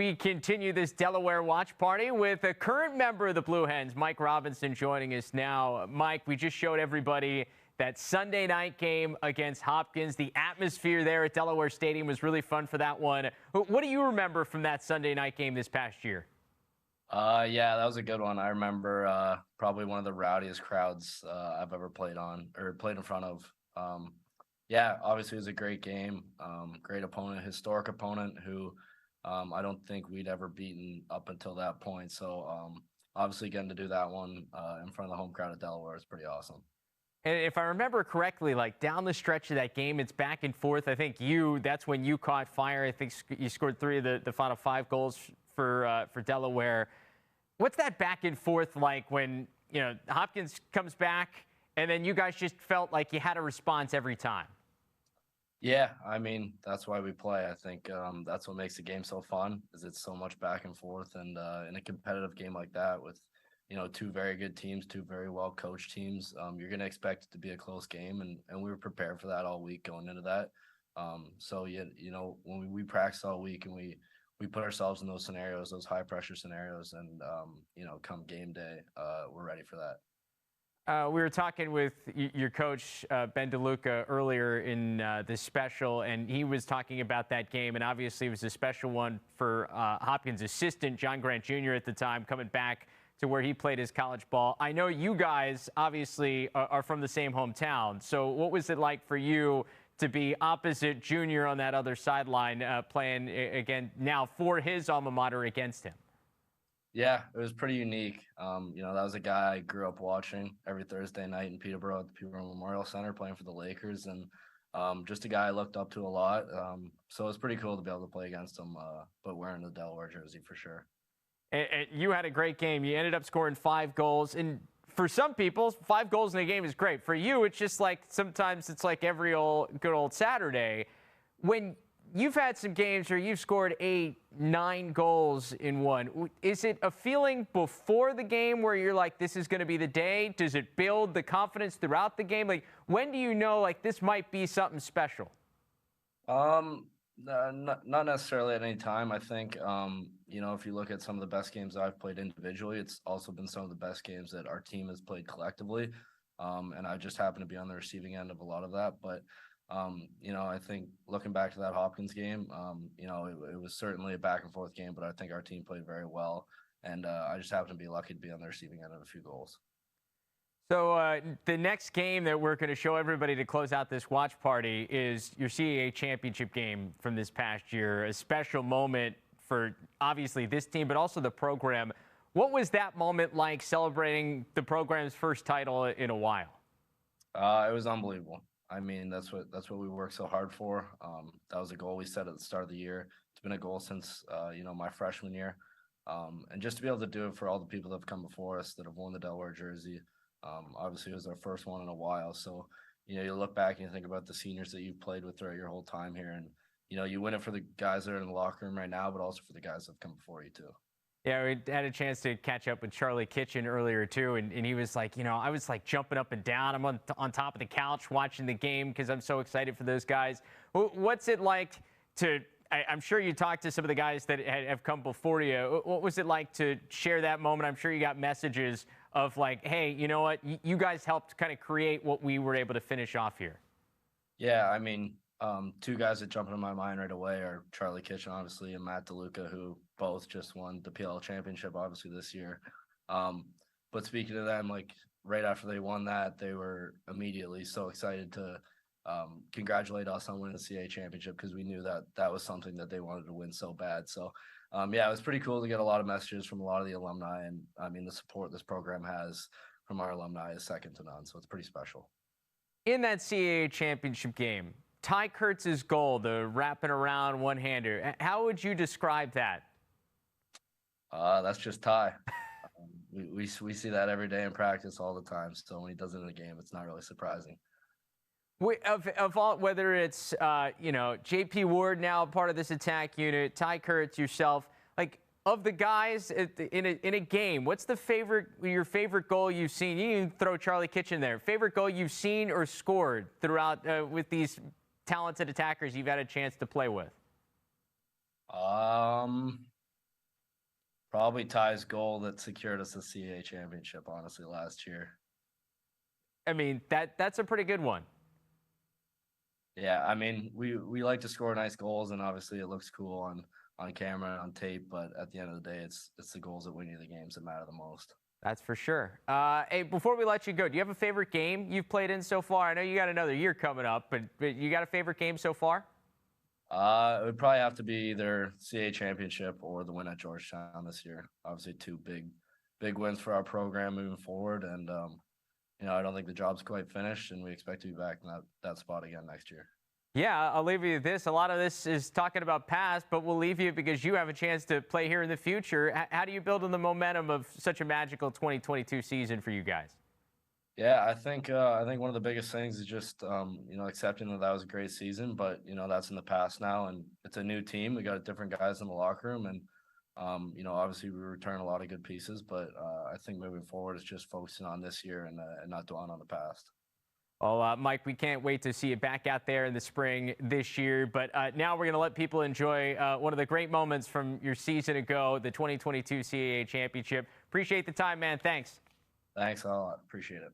We continue this Delaware watch party with a current member of the Blue Hens, Mike Robinson, joining us now. Mike, we just showed everybody that Sunday night game against Hopkins. The atmosphere there at Delaware Stadium was really fun for that one. What do you remember from that Sunday night game this past year? Yeah, that was a good one. I remember probably one of the rowdiest crowds I've ever played in front of. Yeah, obviously it was a great game, great opponent, historic opponent who I don't think we'd ever beaten up until that point. So obviously getting to do that one in front of the home crowd at Delaware is pretty awesome. And if I remember correctly, like down the stretch of that game, it's back and forth. I think that's when you caught fire. I think you scored 3 of the final 5 goals for Delaware. What's that back and forth like when, Hopkins comes back and then you guys just felt like you had a response every time? Yeah, I mean, that's why we play. I think that's what makes the game so fun, is it's so much back and forth. And in a competitive game like that with, 2 very good teams, 2 very well-coached teams, you're going to expect it to be a close game. And we were prepared for that all week going into that. So, when we practice all week and we put ourselves in those scenarios, those high-pressure scenarios, and, come game day, we're ready for that. We were talking with your coach, Ben DeLuca, earlier in this special, and he was talking about that game, and obviously it was a special one for Hopkins' assistant, John Grant Jr. at the time, coming back to where he played his college ball. I know you guys obviously are from the same hometown, so what was it like for you to be opposite Junior on that other sideline, playing again now for his alma mater against him? Yeah, it was pretty unique. That was a guy I grew up watching every Thursday night in Peterborough at the Peterborough Memorial Center playing for the Lakers, and just a guy I looked up to a lot. So it was pretty cool to be able to play against him, but wearing the Delaware jersey for sure. And you had a great game. You ended up scoring 5 goals. And for some people, 5 goals in a game is great. For you, it's just like sometimes it's like every good old Saturday. When you've had some games where you've scored 8, 9 goals in one. Is it a feeling before the game where you're like, this is going to be the day? Does it build the confidence throughout the game? Like, when do you know, like, this might be something special? Not necessarily at any time. I think, if you look at some of the best games I've played individually, it's also been some of the best games that our team has played collectively. And I just happen to be on the receiving end of a lot of that. But I think looking back to that Hopkins game, it was certainly a back and forth game, but I think our team played very well. And I just happen to be lucky to be on the receiving end of a few goals. So the next game that we're going to show everybody to close out this watch party is your CAA championship game from this past year, a special moment for obviously this team, but also the program. What was that moment like, celebrating the program's first title in a while? It was unbelievable. I mean, that's what we worked so hard for. That was a goal we set at the start of the year. It's been a goal since, my freshman year. And just to be able to do it for all the people that have come before us that have worn the Delaware jersey, obviously it was our first one in a while. So, you look back and you think about the seniors that you've played with throughout your whole time here. And, you win it for the guys that are in the locker room right now, but also for the guys that have come before you too. Yeah, we had a chance to catch up with Charlie Kitchen earlier, too, and he was like, I was like jumping up and down. I'm on top of the couch watching the game because I'm so excited for those guys. What's it like I'm sure you talked to some of the guys that have come before you. What was it like to share that moment? I'm sure you got messages of like, hey, you know what? You guys helped kind of create what we were able to finish off here. Yeah, I mean, 2 guys that jump into my mind right away are Charlie Kitchen, obviously, and Matt DeLuca, who both just won the PL championship, obviously, this year. But speaking to them, like right after they won that, they were immediately so excited to congratulate us on winning the CAA championship because we knew that was something that they wanted to win so bad. So, yeah, it was pretty cool to get a lot of messages from a lot of the alumni. And, I mean, the support this program has from our alumni is second to none. So it's pretty special. In that CAA championship game, Ty Kurtz's goal, the wrapping around one-hander, how would you describe that? That's just Ty. We see that every day in practice all the time. So when he does it in the game, it's not really surprising. Of all, whether it's J.P. Ward now part of this attack unit, Ty Kurtz, yourself, like of the guys in a game, what's your favorite goal you've seen? You can throw Charlie Kitchen there. Favorite goal you've seen or scored throughout with these talented attackers you've had a chance to play with? Probably Ty's goal that secured us the CAA championship, honestly, last year. I mean, that's a pretty good one. Yeah, I mean, we like to score nice goals, and obviously it looks cool on camera and on tape. But at the end of the day, it's the goals that win you the games that matter the most. That's for sure. Hey, before we let you go, do you have a favorite game you've played in so far? I know you got another year coming up, but you got a favorite game so far? It would probably have to be either CAA championship or the win at Georgetown this year. Obviously, two big wins for our program moving forward, and I don't think the job's quite finished, and we expect to be back in that spot again next year. Yeah, I'll leave you with this. A lot of this is talking about past, but we'll leave you because you have a chance to play here in the future. How do you build on the momentum of such a magical 2022 season for you guys? Yeah, I think one of the biggest things is just accepting that was a great season, but that's in the past now, and it's a new team. We got different guys in the locker room, and obviously we return a lot of good pieces, but I think moving forward it's just focusing on this year and not dwelling on the past. Well, Mike, we can't wait to see you back out there in the spring this year. But now we're going to let people enjoy one of the great moments from your season ago, the 2022 CAA Championship. Appreciate the time, man. Thanks. Thanks a lot. Appreciate it.